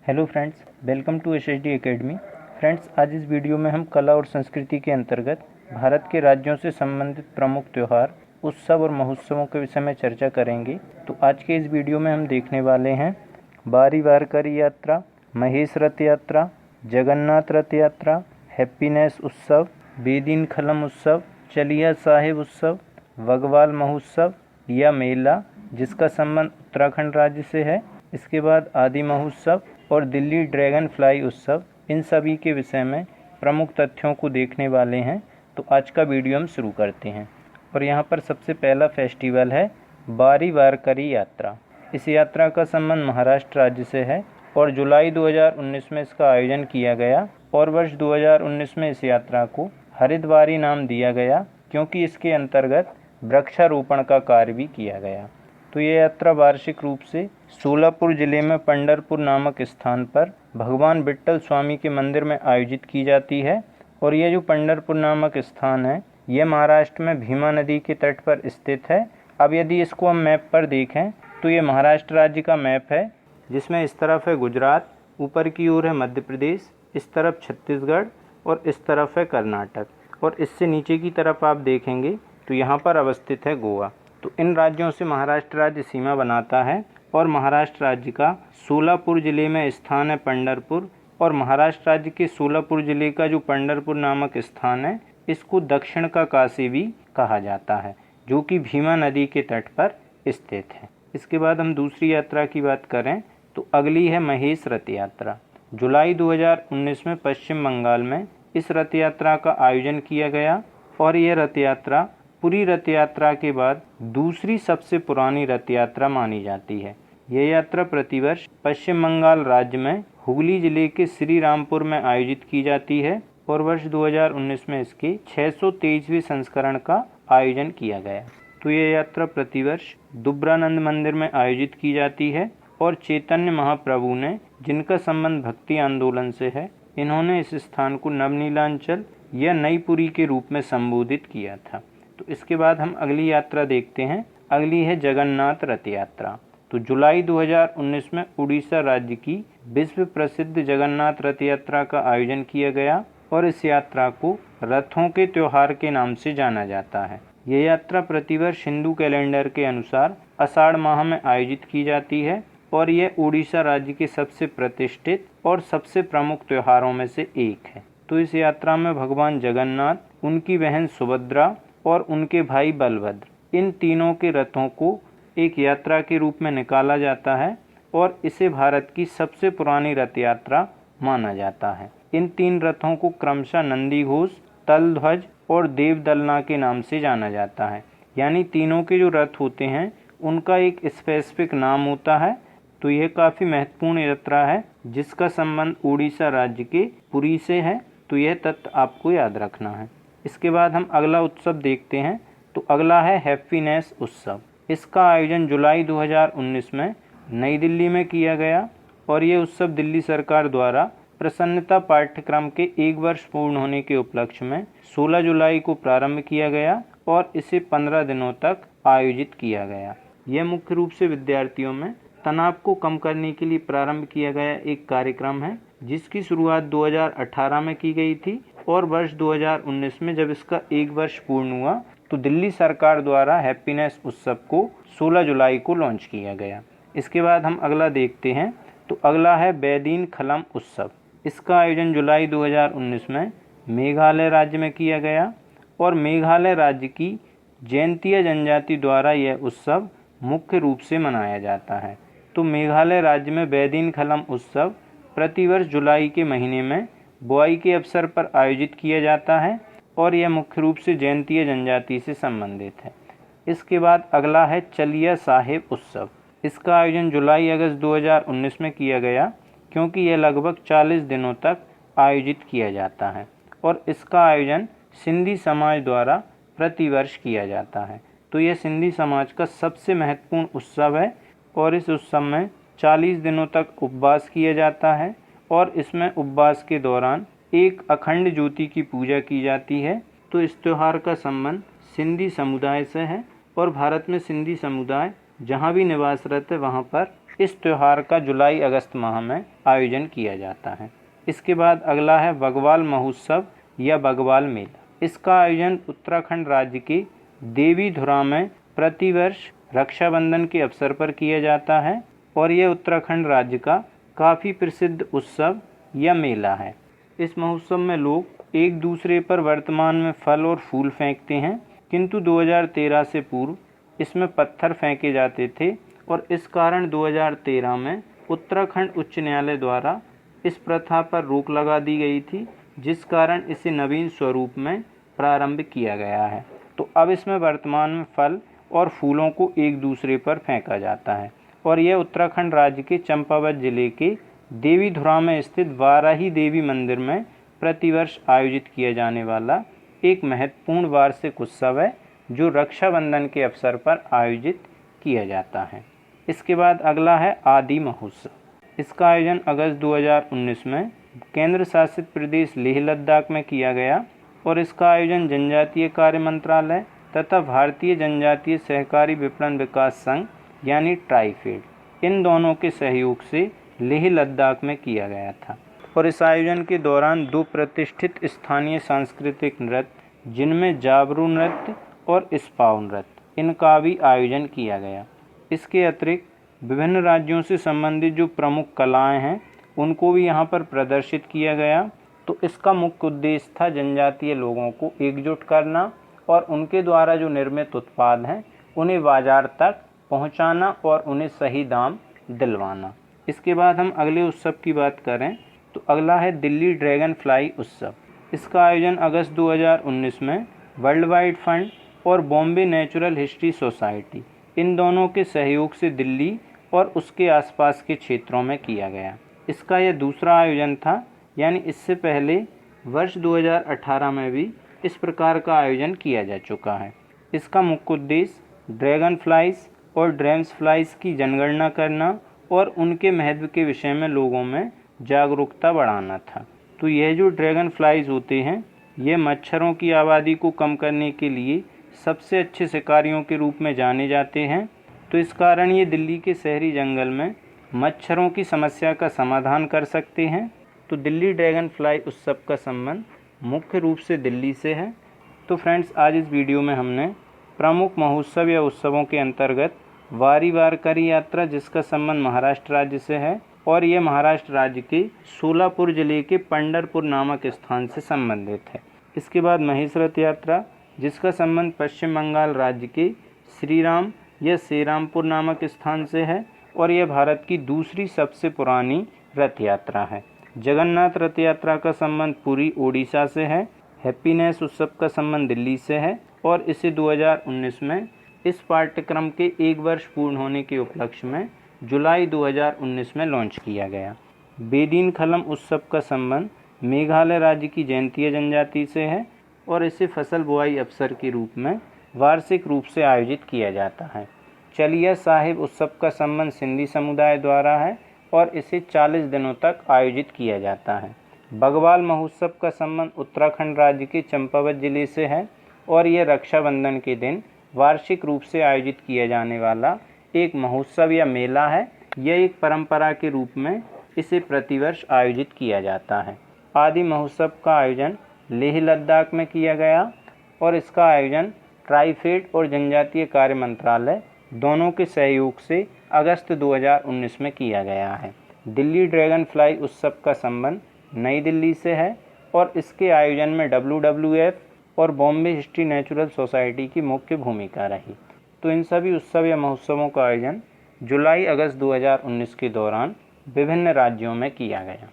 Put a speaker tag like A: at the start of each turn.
A: Hello friends, welcome to SSD academy. Friends, आज इस video में हम कला और संस्कृति के अंतर्गत भारत के राज्यों से संबंधित प्रमुख त्यौहार, उत्सव और महोत्सवों के विषय में चर्चा करेंगे। तो आज के इस वीडियो में हम देखने वाले हैं बारी वारकरी यात्रा, महेश रथ यात्रा, जगन्नाथ रथ यात्रा, हैप्पीनेस उत्सव, बेदीन-खलम उत्सव, चलिया साहिब उत्सव, वगवाल महोत्सव या मेला जिसका संबंध उत्तराखंड राज्य से है, इसके बाद आदि महोत्सव और दिल्ली ड्रैगन फ्लाई उत्सव। इन सभी के विषय में प्रमुख तथ्यों को देखने वाले हैं। तो आज का वीडियो हम शुरू करते हैं। और यहाँ पर सबसे पहला फेस्टिवल है बारी वारकरी यात्रा। इस यात्रा का संबंध महाराष्ट्र राज्य से है और जुलाई 2019 में इसका आयोजन किया गया और वर्ष 2019 में इस यात्रा को हरिद्वारी नाम दिया गया क्योंकि इसके अंतर्गत वृक्षारोपण का कार्य भी किया गया। तो ये यात्रा वार्षिक रूप से सोलापुर जिले में पंढरपुर नामक स्थान पर भगवान विट्ठल स्वामी के मंदिर में आयोजित की जाती है। और ये जो पंढरपुर नामक स्थान है, ये महाराष्ट्र में भीमा नदी के तट पर स्थित है। अब यदि इसको हम मैप पर देखें तो ये महाराष्ट्र राज्य का मैप है, जिसमें इस तरफ है गुजरात, ऊपर की ओर है मध्य प्रदेश, इस तरफ छत्तीसगढ़ और इस तरफ है कर्नाटक। और इससे नीचे की तरफ आप देखेंगे तो यहाँ पर अवस्थित है गोवा। तो इन राज्यों से महाराष्ट्र राज्य सीमा बनाता है और महाराष्ट्र राज्य का सोलापुर जिले में स्थान है पंढरपुर। और महाराष्ट्र राज्य के सोलापुर जिले का जो पंढरपुर नामक स्थान है, इसको दक्षिण का काशी भी कहा जाता है, जो कि भीमा नदी के तट पर स्थित है। इसके बाद हम दूसरी यात्रा की बात करें तो अगली है महेश रथ यात्रा। जुलाई 2019 में पश्चिम बंगाल में इस रथ यात्रा का आयोजन किया गया और यह रथ यात्रा पूरी रथ यात्रा के बाद दूसरी सबसे पुरानी रथ यात्रा मानी जाती है। यह यात्रा प्रतिवर्ष पश्चिम बंगाल राज्य में हुगली जिले के श्री रामपुर में आयोजित की जाती है और वर्ष 2019 में इसके 623वें संस्करण का आयोजन किया गया। तो यह यात्रा प्रतिवर्ष दुबरानंद मंदिर में आयोजित की जाती है और चैतन्य महाप्रभु ने, जिनका संबंध भक्ति आंदोलन से है, इन्होंने इस स्थान को नवनीलांचल या नईपुरी के रूप में संबोधित किया था। तो इसके बाद हम अगली यात्रा देखते हैं। अगली है जगन्नाथ रथ यात्रा। तो जुलाई 2019 में उड़ीसा राज्य की विश्व प्रसिद्ध जगन्नाथ रथ यात्रा का आयोजन किया गया और इस यात्रा को रथों के त्योहार के नाम से जाना जाता है। यह यात्रा प्रतिवर्ष हिंदू कैलेंडर के अनुसार आषाढ़ माह में आयोजित की जाती है और यह उड़ीसा राज्य के सबसे प्रतिष्ठित और सबसे प्रमुख त्योहारों में से एक है। तो इस यात्रा में भगवान जगन्नाथ, उनकी बहन सुभद्रा और उनके भाई बलभद्र, इन तीनों के रथों को एक यात्रा के रूप में निकाला जाता है और इसे भारत की सबसे पुरानी रथ यात्रा माना जाता है। इन तीन रथों को क्रमशः नंदी घोष, तलध्वज और देवदलना के नाम से जाना जाता है। यानी तीनों के जो रथ होते हैं उनका एक स्पेसिफिक नाम होता है। तो यह काफ़ी महत्वपूर्ण यात्रा है जिसका संबंध उड़ीसा राज्य के पुरी से है। तो यह तथ्य आपको याद रखना है। इसके बाद हम अगला उत्सव देखते हैं। तो अगला है हैप्पीनेस उत्सव। इसका आयोजन जुलाई 2019 में नई दिल्ली में किया गया और ये उत्सव दिल्ली सरकार द्वारा प्रसन्नता पाठ्यक्रम के 1 वर्ष पूर्ण होने के उपलक्ष्य में 16 जुलाई को प्रारंभ किया गया और इसे 15 दिनों तक आयोजित किया गया। यह मुख्य रूप से विद्यार्थियों में तनाव को कम करने के लिए प्रारंभ किया गया एक कार्यक्रम है, जिसकी शुरुआत 2018 में की गई थी और वर्ष 2019 में जब इसका 1 वर्ष पूर्ण हुआ तो दिल्ली सरकार द्वारा हैप्पीनेस उत्सव को 16 जुलाई को लॉन्च किया गया। इसके बाद हम अगला देखते हैं। तो अगला है बेदीन-खलम उत्सव। इसका आयोजन जुलाई 2019 में मेघालय राज्य में किया गया और मेघालय राज्य की जैंतिया जनजाति द्वारा यह उत्सव मुख्य रूप से मनाया जाता है। तो मेघालय राज्य में बेदीन-खलम उत्सव प्रतिवर्ष जुलाई के महीने में बुआई के अवसर पर आयोजित किया जाता है और यह मुख्य रूप से जैंतिया जनजाति से संबंधित है। इसके बाद अगला है चलिया साहिब उत्सव। इसका आयोजन जुलाई अगस्त 2019 में किया गया क्योंकि यह लगभग 40 दिनों तक आयोजित किया जाता है और इसका आयोजन सिंधी समाज द्वारा प्रतिवर्ष किया जाता है। तो यह सिंधी समाज का सबसे महत्वपूर्ण उत्सव है और इस उत्सव में 40 दिनों तक उपवास किया जाता है और इसमें उपवास के दौरान एक अखंड ज्योति की पूजा की जाती है। तो इस त्यौहार का संबंध सिंधी समुदाय से है और भारत में सिंधी समुदाय जहाँ भी निवासरत है वहाँ पर इस त्यौहार का जुलाई अगस्त माह में आयोजन किया जाता है। इसके बाद अगला है बग्वाल महोत्सव या बग्वाल मेला। इसका आयोजन उत्तराखंड राज्य के देवीधुरा में प्रतिवर्ष रक्षाबंधन के अवसर पर किया जाता है और यह उत्तराखंड राज्य का काफ़ी प्रसिद्ध उत्सव या मेला है। इस महोत्सव में लोग एक दूसरे पर वर्तमान में फल और फूल फेंकते हैं, किंतु 2013 से पूर्व इसमें पत्थर फेंके जाते थे और इस कारण 2013 में उत्तराखंड उच्च न्यायालय द्वारा इस प्रथा पर रोक लगा दी गई थी, जिस कारण इसे नवीन स्वरूप में प्रारंभ किया गया है। तो अब इसमें वर्तमान में फल और फूलों को एक दूसरे पर फेंका जाता है और यह उत्तराखंड राज्य के चंपावत जिले के देवीधुरा में स्थित वाराही देवी मंदिर में प्रतिवर्ष आयोजित किया जाने वाला एक महत्वपूर्ण वार्षिक उत्सव है, जो रक्षाबंधन के अवसर पर आयोजित किया जाता है। इसके बाद अगला है आदि महोत्सव। इसका आयोजन अगस्त 2019 में केंद्र शासित प्रदेश लेह लद्दाख में किया गया और इसका आयोजन जनजातीय कार्य मंत्रालय तथा भारतीय जनजातीय सहकारी विपणन विकास संघ यानी ट्राइफेड इन दोनों के सहयोग से लेह लद्दाख में किया गया था। और इस आयोजन के दौरान 2 प्रतिष्ठित स्थानीय सांस्कृतिक नृत्य जिनमें जाबरू नृत्य और स्पाउ नृत्य इनका भी आयोजन किया गया। इसके अतिरिक्त विभिन्न राज्यों से संबंधित जो प्रमुख कलाएं हैं उनको भी यहाँ पर प्रदर्शित किया गया। तो इसका मुख्य उद्देश्य था जनजातीय लोगों को एकजुट करना और उनके द्वारा जो निर्मित उत्पाद हैं उन्हें बाजार तक पहुँचाना और उन्हें सही दाम दिलवाना। इसके बाद हम अगले उत्सव की बात करें तो अगला है दिल्ली ड्रैगन फ्लाई उत्सव। इसका आयोजन अगस्त 2019 में वर्ल्ड वाइड फंड और Bombay natural history society in दोनों के सहयोग से दिल्ली और उसके आसपास के क्षेत्रों में किया गया। इसका यह दूसरा आयोजन था, यानी इससे पहले वर्ष 2018 में भी इस प्रकार का आयोजन किया जा चुका है। इसका मुख्य उद्देश्य ड्रैगन फ्लाइज और ड्रेम्स फ्लाइज की जनगणना करना और उनके महत्व के विषय में लोगों में जागरूकता बढ़ाना था। तो यह जो ड्रैगन फ्लाइज होते हैं ये मच्छरों की आबादी को कम करने के लिए सबसे अच्छे शिकारियों के रूप में जाने जाते हैं। तो इस कारण ये दिल्ली के शहरी जंगल में मच्छरों की समस्या का समाधान कर सकते हैं। तो दिल्ली ड्रैगन फ्लाई उत्सव का संबंध मुख्य रूप से दिल्ली से है। तो फ्रेंड्स, आज इस वीडियो में हमने प्रमुख महोत्सव या उत्सवों के अंतर्गत वारी वारकरी यात्रा जिसका संबंध महाराष्ट्र राज्य से है और ये महाराष्ट्र राज्य के सोलापुर जिले के पंढरपुर नामक स्थान से संबंधित है। इसके बाद महेश रथ यात्रा जिसका संबंध पश्चिम बंगाल राज्य के श्रीराम या श्रीरामपुर नामक स्थान से है और यह भारत की दूसरी सबसे पुरानी रथ यात्रा है। जगन्नाथ रथ यात्रा का संबंध पुरी ओडिशा से है। हैप्पीनेस उत्सव का संबंध दिल्ली से है और इसे 2019 में इस पाठ्यक्रम के 1 वर्ष पूर्ण होने के उपलक्ष्य में जुलाई 2019 में लॉन्च किया गया। बेदीन खलम उत्सव का संबंध मेघालय राज्य की जैंतीय जनजाति से है और इसे फसल बुआई अवसर के रूप में वार्षिक रूप से आयोजित किया जाता है। चलिया साहिब उत्सव का संबंध सिंधी समुदाय द्वारा है और इसे 40 दिनों तक आयोजित किया जाता है। बग्वाल महोत्सव का संबंध उत्तराखंड राज्य के चंपावत जिले से है और यह रक्षाबंधन के दिन वार्षिक रूप से आयोजित किया जाने वाला एक महोत्सव या मेला है। यह एक परंपरा के रूप में इसे प्रतिवर्ष आयोजित किया जाता है। आदि महोत्सव का आयोजन लेह लद्दाख में किया गया और इसका आयोजन ट्राइफेड और जनजातीय कार्य मंत्रालय दोनों के सहयोग से अगस्त 2019 में किया गया है। दिल्ली ड्रैगन फ्लाई उत्सव का संबंध नई दिल्ली से है और इसके आयोजन में WWF और बॉम्बे हिस्ट्री नेचुरल सोसाइटी की मुख्य भूमिका रही। तो इन सभी उत्सव या महोत्सवों का आयोजन जुलाई अगस्त 2019 के दौरान विभिन्न राज्यों में किया गया।